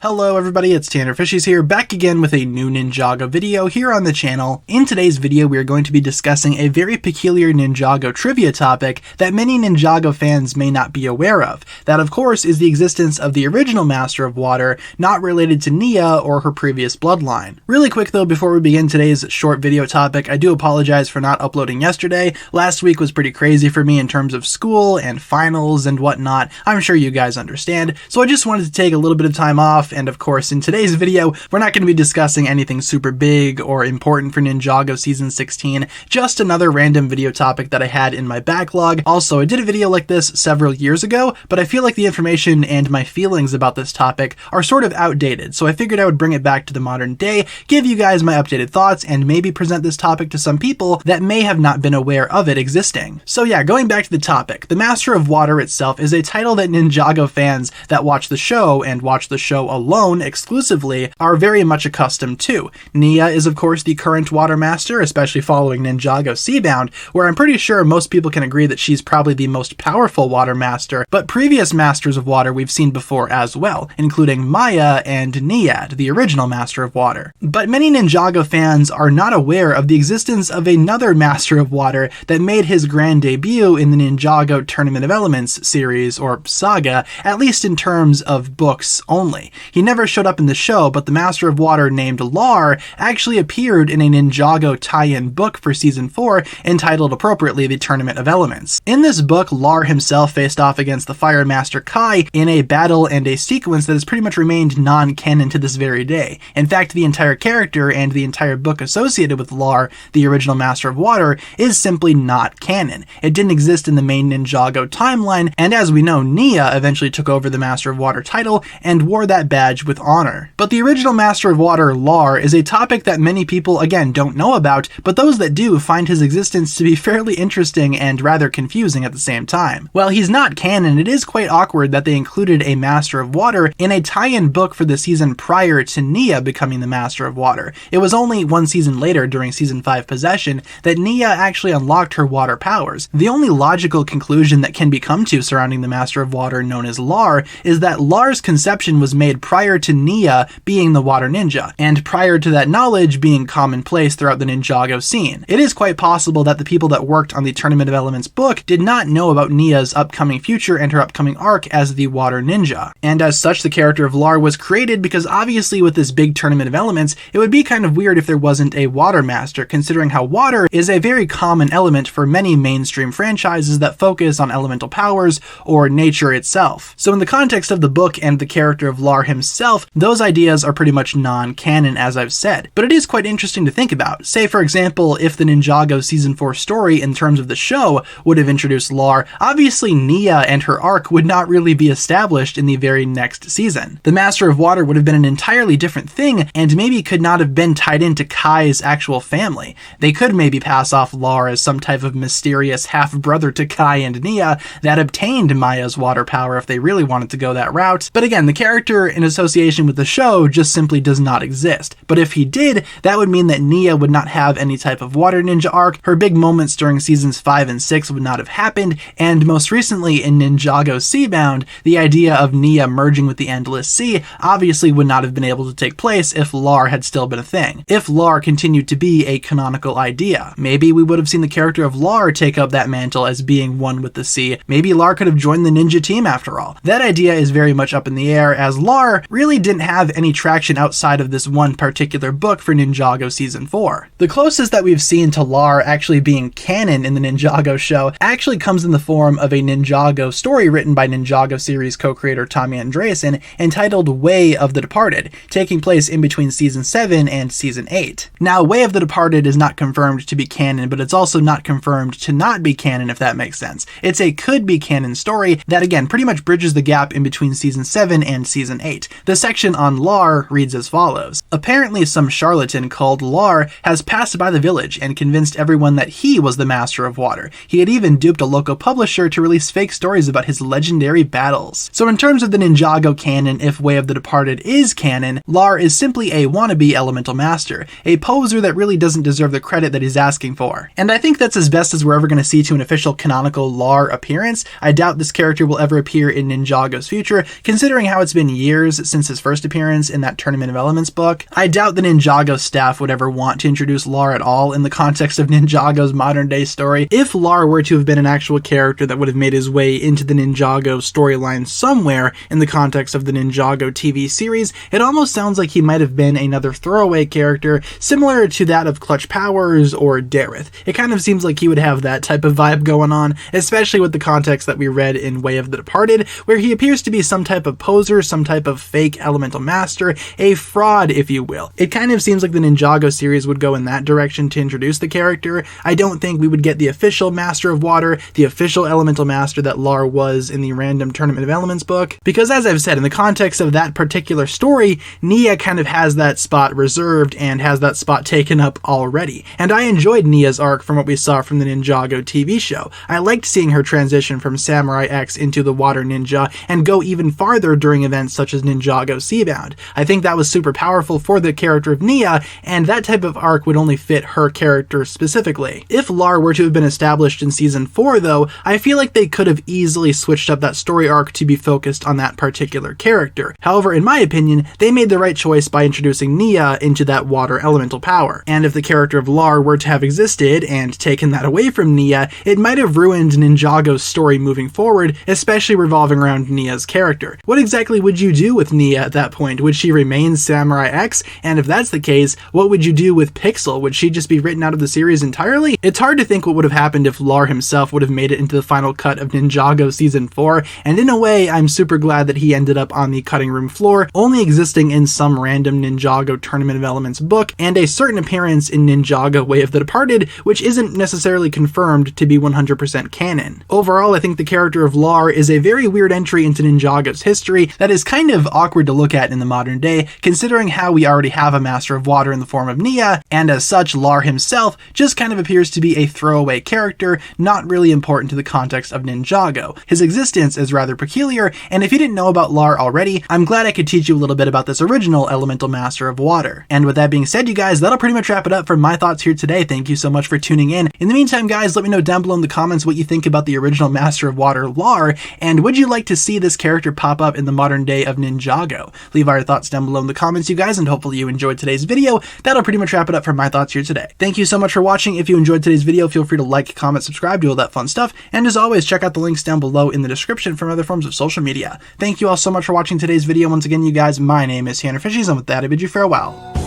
Hello everybody, it's TannerFishies here, back again with a new Ninjago video here on the channel. In today's video, we are going to be discussing a very peculiar Ninjago trivia topic that many Ninjago fans may not be aware of. That, of course, is the existence of the original Master of Water, not related to Nia or her previous bloodline. Really quick though, before we begin today's short video topic, I do apologize for not uploading yesterday. Last week was pretty crazy for me in terms of school and finals and whatnot. I'm sure you guys understand, so I just wanted to take a little bit of time off. And of course, in today's video, we're not going to be discussing anything super big or important for Ninjago Season 16, just another random video topic that I had in my backlog. Also, I did a video like this several years ago, but I feel like the information and my feelings about this topic are sort of outdated, so I figured I would bring it back to the modern day, give you guys my updated thoughts, and maybe present this topic to some people that may have not been aware of it existing. So yeah, going back to the topic, the Master of Water itself is a title that Ninjago fans that watch the show and watch the show alone exclusively are very much accustomed to. Nia is of course the current Water Master, especially following Ninjago Seabound, where I'm pretty sure most people can agree that she's probably the most powerful Water Master, but previous Masters of Water we've seen before as well, including Maya and Niad, the original Master of Water. But many Ninjago fans are not aware of the existence of another Master of Water that made his grand debut in the Ninjago Tournament of Elements series, or saga, at least in terms of books only. He never showed up in the show, but the Master of Water named Lar actually appeared in a Ninjago tie-in book for Season 4, entitled appropriately The Tournament of Elements. In this book, Lar himself faced off against the Fire Master Kai in a battle and a sequence that has pretty much remained non-canon to this very day. In fact, the entire character and the entire book associated with Lar, the original Master of Water, is simply not canon. It didn't exist in the main Ninjago timeline, and as we know, Nia eventually took over the Master of Water title and wore that badge with honor. But the original Master of Water, Lar, is a topic that many people, again, don't know about, but those that do find his existence to be fairly interesting and rather confusing at the same time. While he's not canon, it is quite awkward that they included a Master of Water in a tie-in book for the season prior to Nia becoming the Master of Water. It was only one season later, during Season 5 Possession, that Nia actually unlocked her water powers. The only logical conclusion that can be come to surrounding the Master of Water known as Lar is that Lar's conception was made prior to Nia being the Water Ninja, and prior to that knowledge being commonplace throughout the Ninjago scene. It is quite possible that the people that worked on the Tournament of Elements book did not know about Nia's upcoming future and her upcoming arc as the Water Ninja. And as such, the character of Lar was created because obviously with this big Tournament of Elements, it would be kind of weird if there wasn't a Water Master, considering how water is a very common element for many mainstream franchises that focus on elemental powers or nature itself. So in the context of the book and the character of Lar himself, those ideas are pretty much non-canon, as I've said. But it is quite interesting to think about. Say, for example, if the Ninjago Season 4 story in terms of the show would have introduced Lar, obviously Nia and her arc would not really be established in the very next season. The Master of Water would have been an entirely different thing, and maybe could not have been tied into Kai's actual family. They could maybe pass off Lar as some type of mysterious half-brother to Kai and Nia that obtained Maya's water power if they really wanted to go that route. But again, the character in association with the show just simply does not exist. But if he did, that would mean that Nia would not have any type of Water Ninja arc, her big moments during Seasons 5 and 6 would not have happened, and most recently in Ninjago Seabound, the idea of Nia merging with the Endless Sea obviously would not have been able to take place if Lar had still been a thing. If Lar continued to be a canonical idea, maybe we would have seen the character of Lar take up that mantle as being one with the sea. Maybe Lar could have joined the ninja team after all. That idea is very much up in the air, as Lar really didn't have any traction outside of this one particular book for Ninjago Season 4. The closest that we've seen to Lar actually being canon in the Ninjago show actually comes in the form of a Ninjago story written by Ninjago series co-creator Tommy Andreasen, entitled Way of the Departed, taking place in between Season 7 and Season 8. Now, Way of the Departed is not confirmed to be canon, but it's also not confirmed to not be canon, if that makes sense. It's a could-be canon story that, again, pretty much bridges the gap in between Season 7 and Season 8. The section on Lar reads as follows. Apparently, some charlatan called Lar has passed by the village and convinced everyone that he was the Master of Water. He had even duped a local publisher to release fake stories about his legendary battles. So in terms of the Ninjago canon, if Way of the Departed is canon, Lar is simply a wannabe elemental master, a poser that really doesn't deserve the credit that he's asking for. And I think that's as best as we're ever going to see to an official canonical Lar appearance. I doubt this character will ever appear in Ninjago's future, considering how it's been years years since his first appearance in that Tournament of Elements book. I doubt the Ninjago staff would ever want to introduce Lar at all in the context of Ninjago's modern day story. If Lar were to have been an actual character that would have made his way into the Ninjago storyline somewhere in the context of the Ninjago TV series, it almost sounds like he might have been another throwaway character similar to that of Clutch Powers or Dareth. It kind of seems like he would have that type of vibe going on, especially with the context that we read in Way of the Departed, where he appears to be some type of poser, some type of fake elemental master, a fraud if you will. It kind of seems like the Ninjago series would go in that direction to introduce the character. I don't think we would get the official Master of Water, the official elemental master that Lar was in the random Tournament of Elements book, because as I've said, in the context of that particular story, Nia kind of has that spot reserved and has that spot taken up already. And I enjoyed Nia's arc from what we saw from the Ninjago TV show. I liked seeing her transition from Samurai X into the Water Ninja and go even farther during events such as Ninjago Seabound. I think that was super powerful for the character of Nia, and that type of arc would only fit her character specifically. If Lar were to have been established in season 4 though, I feel like they could have easily switched up that story arc to be focused on that particular character. However, in my opinion, they made the right choice by introducing Nia into that water elemental power. And if the character of Lar were to have existed and taken that away from Nia, it might have ruined Ninjago's story moving forward, especially revolving around Nia's character. What exactly would you do with Nia at that point? Would she remain Samurai X? And if that's the case, what would you do with Pixel? Would she just be written out of the series entirely? It's hard to think what would have happened if Lar himself would have made it into the final cut of Ninjago Season 4, and in a way, I'm super glad that he ended up on the cutting room floor, only existing in some random Ninjago Tournament of Elements book, and a certain appearance in Ninjago Way of the Departed, which isn't necessarily confirmed to be 100% canon. Overall, I think the character of Lar is a very weird entry into Ninjago's history that is kind of awkward to look at in the modern day, considering how we already have a Master of Water in the form of Nia, and as such, Lar himself just kind of appears to be a throwaway character, not really important to the context of Ninjago. His existence is rather peculiar, and if you didn't know about Lar already, I'm glad I could teach you a little bit about this original Elemental Master of Water. And with that being said, you guys, that'll pretty much wrap it up for my thoughts here today. Thank you so much for tuning in. In the meantime, guys, let me know down below in the comments what you think about the original Master of Water, Lar, and would you like to see this character pop up in the modern day of Ninjago? Leave all your thoughts down below in the comments, you guys, and hopefully you enjoyed today's video. That'll pretty much wrap it up for my thoughts here today. Thank you so much for watching. If you enjoyed today's video, feel free to like, comment, subscribe, do all that fun stuff, and as always, check out the links down below in the description for other forms of social media. Thank you all so much for watching today's video. Once again, you guys, my name is TannerFishies, and with that, I bid you farewell.